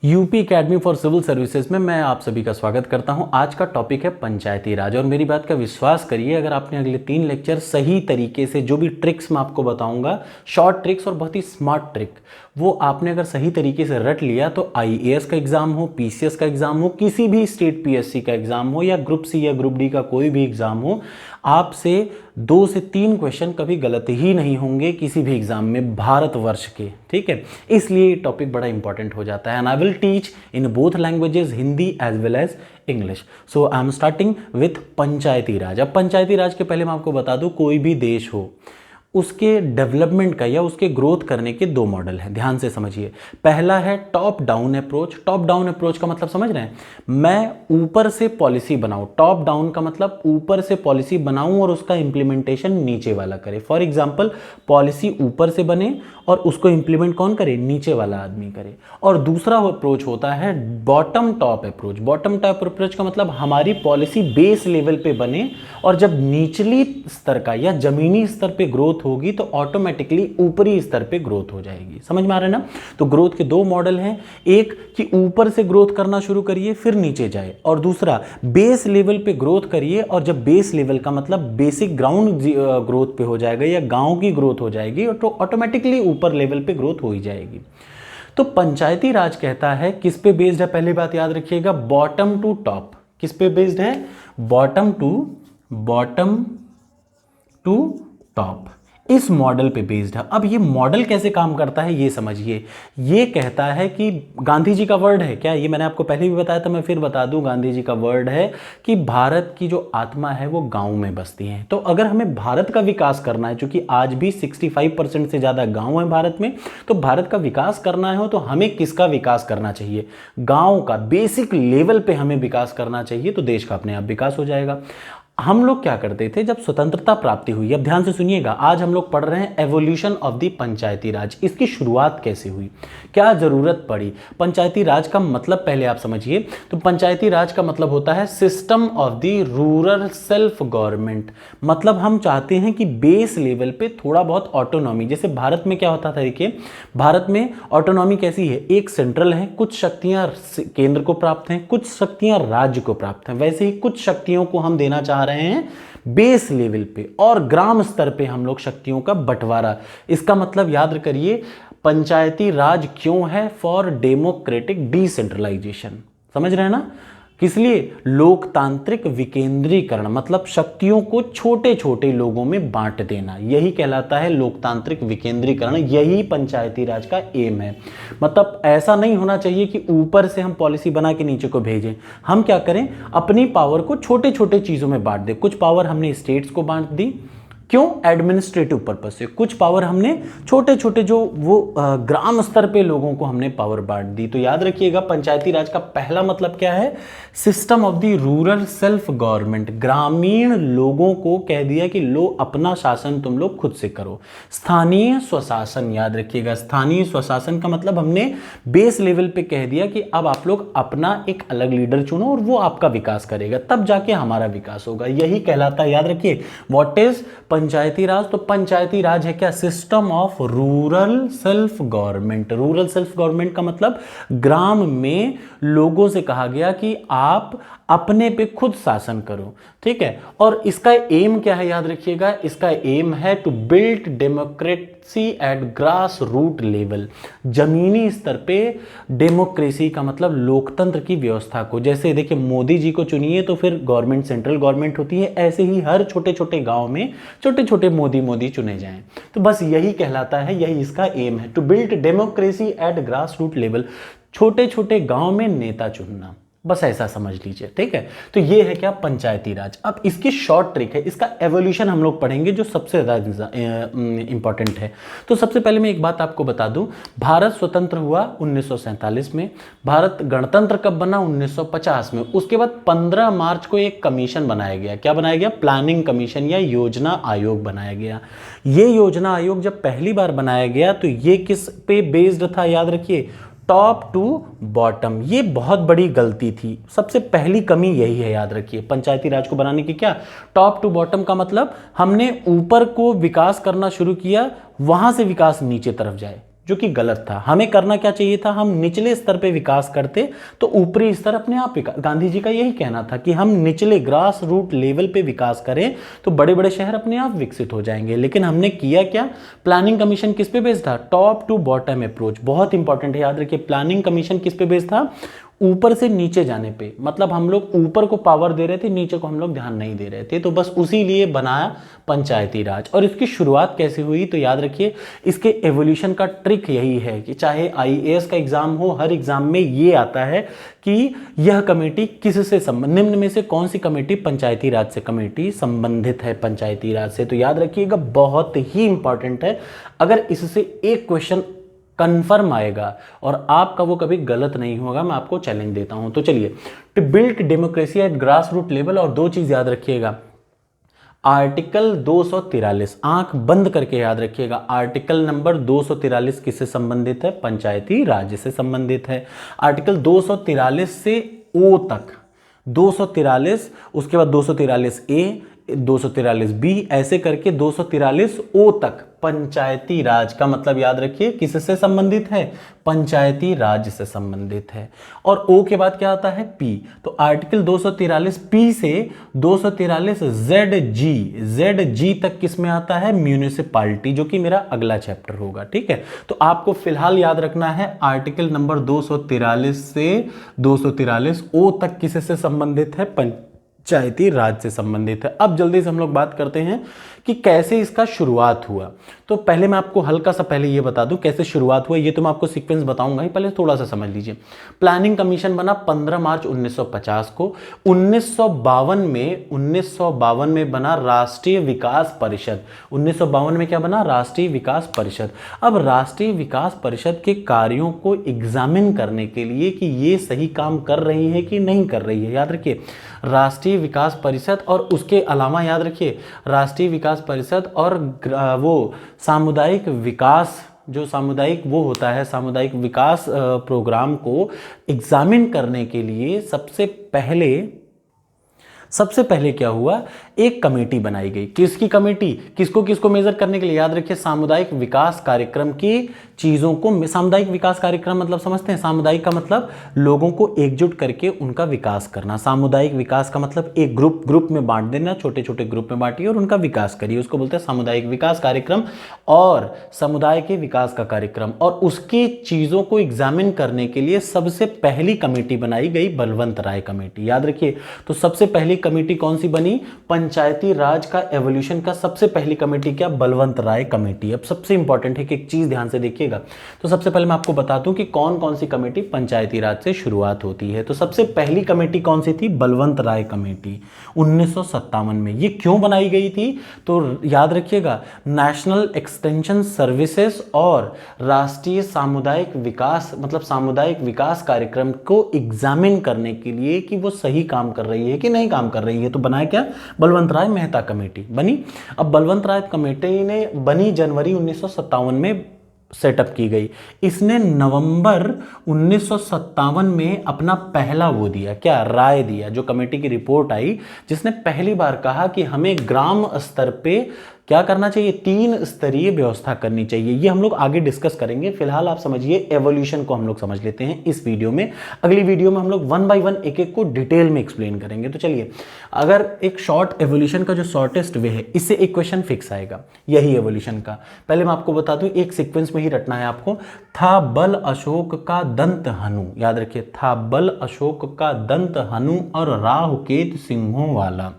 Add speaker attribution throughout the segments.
Speaker 1: UP academy for civil services में मैं आप सभी का स्वागत करता हूं। आज का टॉपिक है पंचायती राज। और मेरी बात का विश्वास करिए, अगर आपने अगले 3 लेक्चर सही तरीके से जो भी ट्रिक्स मैं आपको बताऊंगा, शॉर्ट ट्रिक्स और बहुत ही स्मार्ट ट्रिक, वो आपने अगर सही तरीके से रट लिया तो आईएएस का एग्जाम हो, पीसीएस का एग्जाम हो, किसी भी स्टेट पीएससी का एग्जाम हो या ग्रुप सी या ग्रुप डी का कोई भी एग्जाम हो, आपसे 2 से 3 क्वेश्चन कभी गलत ही नहीं होंगे किसी भी एग्जाम में भारतवर्ष के। ठीक है, इसलिए टॉपिक बड़ा इंपॉर्टेंट हो जाता है। And I will teach in both languages, Hindi as well as English. So I am starting with panchayati raj. अब पंचायती राज के पहले मैं आपको बता दूं, कोई भी देश हो उसके डेवलपमेंट का या उसके ग्रोथ करने के 2 मॉडल हैं। ध्यान से समझिए। पहला है top down approach. Top down approach का मतलब समझ रहे हैं, मैं ऊपर से पॉलिसी बनाऊं। टॉप डाउन का मतलब ऊपर से पॉलिसी बनाऊं और उसका इंप्लीमेंटेशन नीचे वाला करे। फॉर एग्जांपल, पॉलिसी ऊपर से बने और उसको इंप्लीमेंट कौन करे? नीचे वाला आदमी करे। और दूसरा अप्रोच होता है bottom top approach. Bottom top approach का मतलब हमारी पॉलिसी बेस लेवल पे बने और जब निचली स्तर का या जमीनी स्तर पे ग्रोथ होगी तो ऑटोमेटिकली ऊपरी स्तर पे ग्रोथ हो जाएगी। समझ में आ रहा है ना? तो ग्रोथ के 2 मॉडल हैं, एक कि ऊपर से ग्रोथ करना शुरू करिए फिर नीचे जाए, और दूसरा बेस लेवल पे ग्रोथ करिए और जब बेस लेवल का मतलब बेसिक ग्राउंड ग्रोथ पे हो जाएगा या गांव की ग्रोथ हो जाएगी तो ऑटोमेटिकली ऊपर लेवल पे ग्रोथ हो ही जाएगी। तो पंचायती राज कहता है किस पे बेस्ड है? पहली बात याद रखिएगा, बॉटम टू टॉप। किस पे बेस्ड है? बॉटम टू टॉप, इस मॉडल पे बेस्ड है। अब ये मॉडल कैसे काम करता है ये समझिए। ये कहता है कि गांधी जी का वर्ड है क्या? ये मैंने आपको पहले भी बताया था, मैं फिर बता दूं। गांधी जी का वर्ड है कि भारत की जो आत्मा है वो गांव में बसती है। तो अगर हमें भारत का विकास करना है, क्योंकि आज भी 65% से ज़्यादा गाँव है भारत में, तो भारत का विकास करना है तो हमें किसका विकास करना चाहिए? गाँव का। बेसिक लेवल पे हमें विकास करना चाहिए तो देश का अपने आप विकास हो जाएगा। हम लोग क्या करते थे जब स्वतंत्रता प्राप्ति हुई? अब ध्यान से सुनिएगा, आज हम लोग पढ़ रहे हैं एवोल्यूशन ऑफ द पंचायती राज। इसकी शुरुआत कैसे हुई, क्या जरूरत पड़ी? पंचायती राज का मतलब पहले आप समझिए। तो पंचायती राज का मतलब होता है system of the rural self government. मतलब हम चाहते हैं कि बेस लेवल पे थोड़ा बहुत ऑटोनॉमी, जैसे भारत में क्या होता था, देखिए भारत में ऑटोनॉमी कैसी है, एक सेंट्रल है, कुछ शक्तियां केंद्र को प्राप्त हैं, कुछ शक्तियां राज्य को प्राप्त हैं। वैसे ही कुछ शक्तियों को हम देना चाह रहे हैं बेस लेवल पे, और ग्राम स्तर पे हम लोग शक्तियों का बंटवारा। इसका मतलब याद करिए, पंचायती राज क्यों है? For democratic decentralisation. समझ रहे हैं ना? किस लिए? लोकतांत्रिक विकेंद्रीकरण, मतलब शक्तियों को छोटे छोटे लोगों में बांट देना, यही कहलाता है लोकतांत्रिक विकेंद्रीकरण। यही पंचायती राज का एम है। मतलब ऐसा नहीं होना चाहिए कि ऊपर से हम पॉलिसी बना के नीचे को भेजें। हम क्या करें, अपनी पावर को छोटे छोटे चीजों में बांट दें। कुछ पावर हमने स्टेट्स को बांट दी, क्यों? एडमिनिस्ट्रेटिव पर्पज से। कुछ पावर हमने छोटे छोटे जो वो ग्राम स्तर पे लोगों को हमने पावर बांट दी। तो याद रखिएगा, पंचायती राज का पहला मतलब क्या है? System of the rural self government. ग्रामीण लोगों को कह दिया कि लो, अपना शासन तुम लोग खुद से करो। स्थानीय स्वशासन, याद रखिएगा, स्थानीय स्वशासन का मतलब हमने बेस लेवल पे कह दिया कि अब आप लोग अपना एक अलग लीडर चुनो और वो आपका विकास करेगा, तब जाके हमारा विकास होगा। यही कहलाता है, याद रखिए, व्हाट इज पंचायती राज। तो पंचायती राज है क्या? System of rural self government. Rural self government का मतलब ग्राम में लोगों से कहा गया कि आप अपने पे खुद शासन करो। ठीक है, और इसका एम क्या है? याद रखिएगा, इसका एम है to build democracy at grass root level. जमीनी स्तर पे डेमोक्रेसी का मतलब लोकतंत्र की व्यवस्था को, जैसे देखिए मोदी जी को चुनिए तो फिर गवर्नमेंट सेंट्रल गवर्नमेंट होती है, ऐसे ही हर छोटे छोटे गांव में छोटे छोटे मोदी चुने जाएं। तो बस यही कहलाता है, यही इसका एम है, to build democracy at grass root level. छोटे छोटे गांव में नेता चुनना, बस ऐसा समझ लीजिए। ठीक है, तो ये है क्या? पंचायती राज। अब इसकी शॉर्ट ट्रिक है, इसका एवोल्यूशन हम लोग पढ़ेंगे जो सबसे ज़्यादा इंपॉर्टेंट है। तो सबसे पहले मैं एक बात आपको बता दूं, भारत स्वतंत्र हुआ 1947 में। भारत गणतंत्र कब बना? 1950 में। उसके बाद 15 मार्च को एक कमीशन बनाया गया। क्या बनाया गया? प्लानिंग कमीशन या योजना आयोग बनाया गया। ये योजना आयोग जब पहली बार बनाया गया तो ये किस पे बेस्ड था? याद रखिए, टॉप टू बॉटम। ये बहुत बड़ी गलती थी, सबसे पहली कमी यही है, याद रखिए। पंचायती राज को बनाने की क्या? टॉप टू बॉटम का मतलब हमने ऊपर को विकास करना शुरू किया, वहां से विकास नीचे तरफ जाए। जो कि गलत था। हमें करना क्या चाहिए था, हम निचले स्तर पे विकास करते तो ऊपरी स्तर अपने आप गांधी जी का यही कहना था कि हम निचले ग्रास रूट लेवल पे विकास करें तो बड़े बड़े शहर अपने आप विकसित हो जाएंगे। लेकिन हमने किया क्या, प्लानिंग कमीशन किस पे बेस्ड था, टॉप टू बॉटम अप्रोच। बहुत इंपॉर्टेंट है, याद रखिए प्लानिंग कमीशन किस पे बेस्ड था, ऊपर से नीचे जाने पे। मतलब हम लोग ऊपर को पावर दे रहे थे, नीचे को हम लोग ध्यान नहीं दे रहे थे। तो बस उसी लिए बनाया पंचायती राज। और इसकी शुरुआत कैसे हुई, तो याद रखिए इसके एवोल्यूशन का ट्रिक यही है कि चाहे आईएएस का एग्जाम हो, हर एग्जाम में ये आता है कि यह कमेटी किससे संबंधित, निम्न में से कौन सी कमेटी पंचायती राज से कमेटी संबंधित है पंचायती राज से। तो याद रखिएगा बहुत ही इंपॉर्टेंट है। अगर इससे एक क्वेश्चन कंफर्म आएगा और आपका वो कभी गलत नहीं होगा, मैं आपको चैलेंज देता हूं। तो चलिए, to build democracy at grass root level, और दो चीज याद रखिएगा, आर्टिकल 243, आंख बंद करके याद रखिएगा, आर्टिकल नंबर 243 किससे संबंधित है, पंचायती राज से संबंधित है। आर्टिकल 243 से ओ तक, 243 उसके बाद 243 ए, 243 बी, ऐसे करके 243 ओ तक पंचायती राज का मतलब याद रखिए किससे संबंधित है, पंचायती राज से संबंधित है। और ओ के बाद क्या आता है, पी। तो आर्टिकल 243 पी से 243 जेड जी तक किस में आता है, म्यूनिसिपालिटी, जो कि मेरा अगला चैप्टर होगा। ठीक है, तो आपको फिलहाल याद रखना है आर्टिकल नंबर 243 से 243 ओ तक किससे संबंधित है, पंचायती राज से संबंधित है। अब जल्दी से हम लोग बात करते हैं कि कैसे इसका शुरुआत हुआ। तो पहले मैं आपको हल्का सा पहले ये बता दूं कैसे शुरुआत हुआ, ये तो मैं आपको सीक्वेंस बताऊंगा ही, पहले थोड़ा सा समझ लीजिए। प्लानिंग कमीशन बना 15 मार्च 1950 को। 1952 में बना राष्ट्रीय विकास परिषद। 1952 में क्या बना, राष्ट्रीय विकास परिषद। अब राष्ट्रीय विकास परिषद के कार्यों को एग्जामिन करने के लिए कि ये सही काम कर रही है कि नहीं कर रही है, याद रखिए राष्ट्रीय विकास परिषद, और उसके अलावा याद रखिए राष्ट्रीय विकास परिषद और वो सामुदायिक विकास, जो सामुदायिक वो होता है, सामुदायिक विकास प्रोग्राम को एग्जामिन करने के लिए सबसे पहले क्या हुआ, एक कमेटी बनाई गई। किसकी कमेटी, किसको मेजर करने के लिए, याद रखिए सामुदायिक विकास कार्यक्रम की चीजों को। सामुदायिक विकास कार्यक्रम मतलब समझते हैं, सामुदायिक का मतलब लोगों को एकजुट करके उनका विकास करना। सामुदायिक विकास का मतलब एक ग्रुप में बांट देना, छोटे छोटे ग्रुप में बांटिए और उनका विकास करिए, उसको बोलते हैं सामुदायिक विकास कार्यक्रम। और समुदाय के विकास का कार्यक्रम और उसकी चीजों को एग्जामिन करने के लिए सबसे पहली कमेटी बनाई गई बलवंत राय कमेटी, याद रखिए। तो सबसे पहली कमेटी कौन सी बनी, पंचायती राज का एवोल्यूशन का सबसे पहली कमेटी क्या, बलवंत राय कमेटी। अब सबसे इंपॉर्टेंट है कि एक चीज ध्यान से देखिएगा। तो सबसे पहले मैं आपको बता दूं कि कौन कौन सी कमेटी पंचायती राज से शुरुआत होती है। तो सबसे पहली कमेटी कौन सी थी, बलवंत राय कमेटी 1957 में। ये क्यों बनाई गई थी, तो याद रखिएगा नेशनल एक्सटेंशन सर्विसेज और राष्ट्रीय सामुदायिक विकास मतलब सामुदायिक विकास कार्यक्रम को एग्जामिन करने के लिए कि वो सही काम कर रही है कि नहीं काम कर रही है। तो बनाया क्या, बलवंत राय मेहता कमेटी बनी। अब बलवंत राय कमेटी ने बनी जनवरी 1957 में सेटअप की गई। इसने नवंबर 1957 में अपना पहला वो दिया, क्या राय दिया, जो कमेटी की रिपोर्ट आई, जिसने पहली बार कहा कि हमें ग्राम स्तर पे क्या करना चाहिए, 3 स्तरीय व्यवस्था करनी चाहिए। ये हम लोग आगे डिस्कस करेंगे, फिलहाल आप समझिए एवोल्यूशन को हम लोग समझ लेते हैं इस वीडियो में। अगली वीडियो में हम लोग 1 बाय 1 एक एक को डिटेल में एक्सप्लेन करेंगे। तो चलिए, अगर एक शॉर्ट एवोल्यूशन का जो शॉर्टेस्ट वे है, इससे एक क्वेश्चन फिक्स आएगा यही एवोल्यूशन का। पहले मैं आपको बता दूं, एक सीक्वेंस में ही रटना है आपको। था बल अशोक का दंत हनु, याद रखिए था बल अशोक का दंत हनु और राहु केतु सिंहों वाला।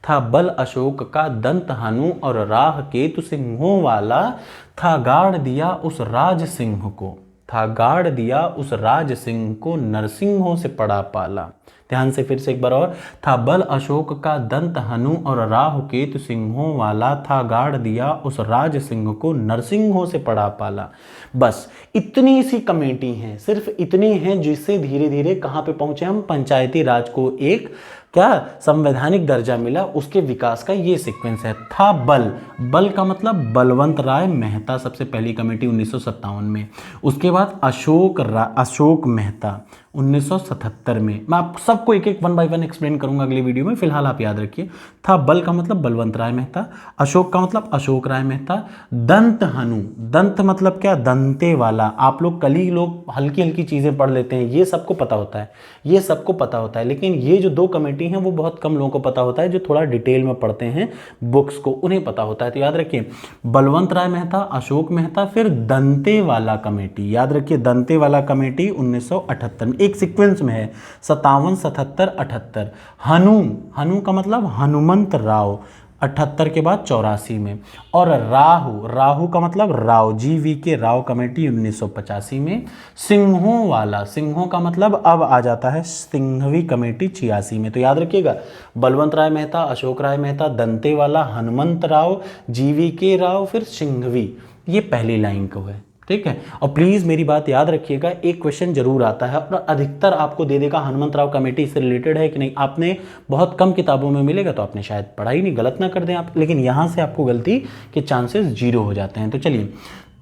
Speaker 1: था बल अशोक का दंत हनु और राह केतु सिंहों वाला। था गाड़ दिया उस राज सिंह को, था गाड़ दिया उस राज सिंह को, नरसिंहों से पड़ा पाला। ध्यान से फिर से एक बार और, था बल अशोक का दंत हनु और राहु केतु सिंहों वाला। था गाड़ दिया उस राज सिंह को, नरसिंहों से पड़ा पाला। बस इतनी सी कमेटी हैं, सिर्फ इतनी हैं, जिससे धीरे धीरे कहां पे पहुंचे हम, पंचायती राज को एक क्या संवैधानिक दर्जा मिला, उसके विकास का ये सीक्वेंस है। था बल का मतलब बलवंत राय मेहता, सबसे पहली कमेटी 1957 में। उसके बाद अशोक मेहता 1977 में। मैं आप सब सबको एक एक वन बाय वन एक्सप्लेन करूंगा अगली वीडियो में, फिलहाल आप याद रखिए। था बल का मतलब बलवंत राय मेहता, अशोक का मतलब अशोक राय मेहता, दंत हनु, दंत मतलब क्या, दंते वाला। आप लोग कल ही लोग हल्की हल्की चीजें पढ़ लेते हैं, ये सबको पता होता है, ये सबको पता होता है, लेकिन ये जो दो कमेटी हैं वो बहुत कम लोगों को पता होता है, जो थोड़ा डिटेल में पढ़ते हैं बुक्स को उन्हें पता होता है। तो याद रखिए बलवंत राय मेहता, अशोक मेहता, फिर दंतेवाला कमेटी। याद रखिए दंतेवाला कमेटी 1978 में, एक सीक्वेंस में है 57, 77, 78। हनु, हनु का मतलब हनुमंत राव 78 के बाद 84 में। और राहु, राहु का मतलब राव, GV राव कमेटी 1985 में। सिंहों वाला, सिंहों का मतलब अब आ जाता है सिंघवी कमेटी 86 में। तो याद रखिएगा बलवंत राय मेहता, अशोक राय मेहता, दंतेवाला, हनुमंत राव, GV राव, फिर सिंघवी, ये पहली लाइन को है, ठीक है। और प्लीज मेरी बात याद रखिएगा, एक क्वेश्चन जरूर आता है और अधिकतर आपको दे देगा हनुमंत राव कमेटी से रिलेटेड है कि नहीं। आपने बहुत कम किताबों में मिलेगा तो आपने शायद पढ़ा ही नहीं, गलत ना कर दें आप, लेकिन यहां से आपको गलती के चांसेस 0 हो जाते हैं। तो चलिए,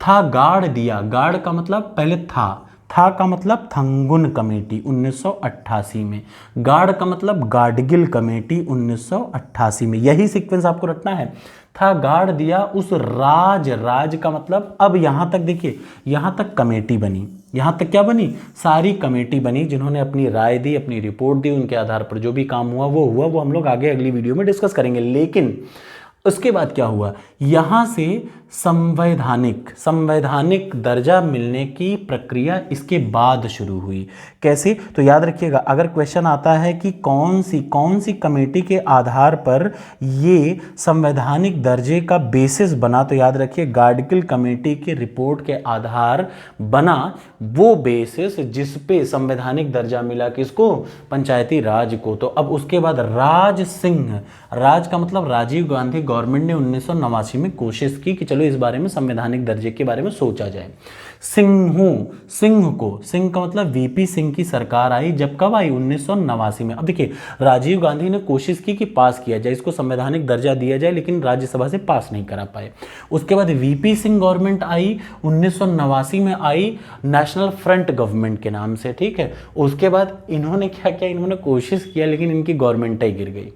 Speaker 1: था गाड़ दिया, गाड़ का मतलब पहले था का मतलब थंगुन कमेटी 1988 में, गाड़ का मतलब गाडगिल कमेटी 1988 में। यही सीक्वेंस आपको रखना है। था गाड़ दिया उस राज, राज का मतलब अब यहां तक देखिए, यहां तक कमेटी बनी, यहां तक क्या बनी, सारी कमेटी बनी, जिन्होंने अपनी राय दी, अपनी रिपोर्ट दी, उनके आधार पर जो भी काम हुआ वो हम लोग आगे अगली वीडियो में डिस्कस करेंगे। लेकिन उसके बाद क्या हुआ, यहां से संवैधानिक दर्जा मिलने की प्रक्रिया इसके बाद शुरू हुई। कैसे, तो याद रखिएगा अगर क्वेश्चन आता है कि कौन सी कमेटी के आधार पर ये संवैधानिक दर्जे का बेसिस बना, तो याद रखिए गाडगिल कमेटी के रिपोर्ट के आधार बना वो बेसिस जिस पे संवैधानिक दर्जा मिला किसको, पंचायती राज को। तो अब उसके बाद राज सिंह, राज का मतलब राजीव गांधी गवर्नमेंट ने 1989 में कोशिश की कि चलो इस बारे में संवैधानिक दर्जे के बारे में सोचा जाए। सिंह का मतलब VP सिंह की सरकार आई, जब कब आई, 1989 में। अब देखिए राजीव गांधी ने कोशिश की कि पास किया जाए, इसको संवैधानिक दर्जा दिया जाए, लेकिन राज्यसभा से पास नहीं करा पाए। उसके बाद VP सिंह गवर्नमेंट आई, 1989 में आई, नेशनल फ्रंट गवर्नमेंट के नाम से, ठीक है। उसके बाद इन्होंने क्या किया, इन्होंने कोशिश किया लेकिन इनकी गवर्नमेंट ही गिर गई।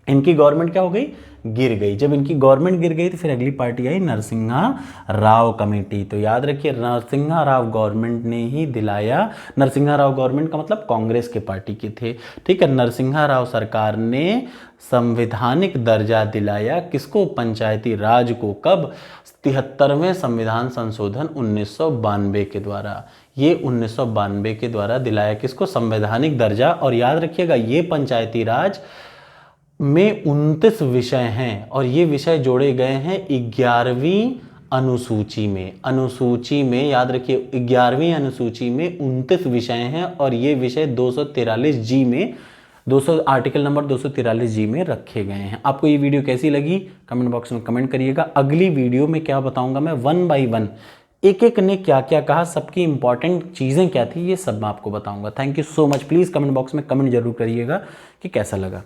Speaker 1: इनकी गवर्नमेंट क्या हो गई, गिर गई। जब इनकी गवर्नमेंट गिर गई तो फिर अगली पार्टी आई नरसिम्हा राव कमेटी। तो याद रखिए नरसिम्हा राव गवर्नमेंट ने ही दिलाया, नरसिम्हा राव गवर्नमेंट का मतलब कांग्रेस के पार्टी के थे, ठीक है। नरसिम्हा राव सरकार ने संवैधानिक दर्जा दिलाया किसको, पंचायती राज को। कब, 73वें संविधान संशोधन 1992 के द्वारा। ये 1992 के द्वारा दिलाया किसको, संवैधानिक दर्जा। और याद रखिएगा ये पंचायती राज में 29 विषय हैं और ये विषय जोड़े गए हैं 11वीं अनुसूची में। अनुसूची में याद रखिए 11वीं अनुसूची में 29 विषय हैं और ये विषय 243G में, आर्टिकल नंबर 243G में रखे गए हैं। आपको ये वीडियो कैसी लगी कमेंट बॉक्स में कमेंट करिएगा। अगली वीडियो में क्या बताऊंगा मैं, 1 by 1 एक एक ने क्या क्या कहा, सबकी इंपॉर्टेंट चीज़ें क्या थी, ये सब मैं आपको बताऊंगा। Thank you so much. Please comment box में कमेंट जरूर करिएगा कि कैसा लगा।